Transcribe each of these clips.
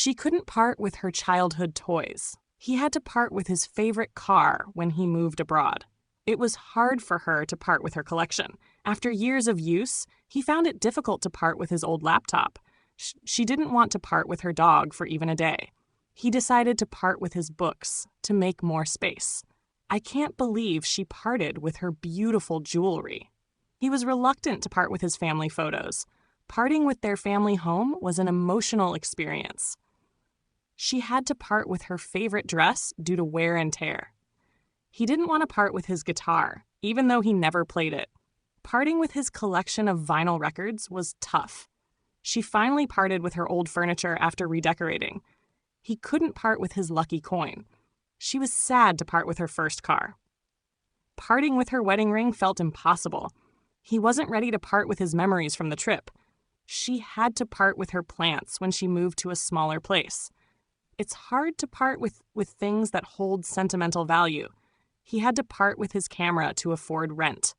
She couldn't part with her childhood toys. He had to part with his favorite car when he moved abroad. It was hard for her to part with her collection. After years of use, he found it difficult to part with his old laptop. She didn't want to part with her dog for even a day. He decided to part with his books to make more space. I can't believe she parted with her beautiful jewelry. He was reluctant to part with his family photos. Parting with their family home was an emotional experience. She had to part with her favorite dress due to wear and tear. He didn't want to part with his guitar, even though he never played it. Parting with his collection of vinyl records was tough. She finally parted with her old furniture after redecorating. He couldn't part with his lucky coin. She was sad to part with her first car. Parting with her wedding ring felt impossible. He wasn't ready to part with his memories from the trip. She had to part with her plants when she moved to a smaller place. It's hard to part with things that hold sentimental value. He had to part with his camera to afford rent.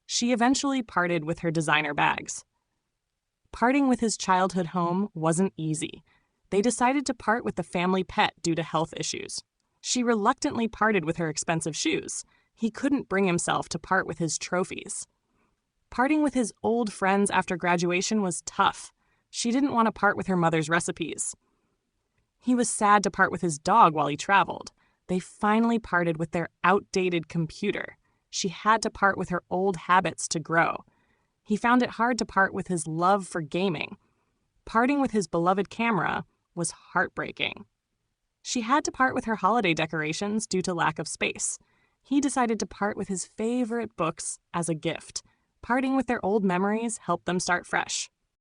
She eventually parted with her designer bags. Parting with his childhood home wasn't easy. They decided to part with the family pet due to health issues. She reluctantly parted with her expensive shoes. He couldn't bring himself to part with his trophies. Parting with his old friends after graduation was tough. She didn't want to part with her mother's recipes. He was sad to part with his dog while he traveled. They finally parted with their outdated computer. She had to part with her old habits to grow. He found it hard to part with his love for gaming. Parting with his beloved camera was heartbreaking. She had to part with her holiday decorations due to lack of space. He decided to part with his favorite books as a gift. Parting with their old memories helped them start fresh.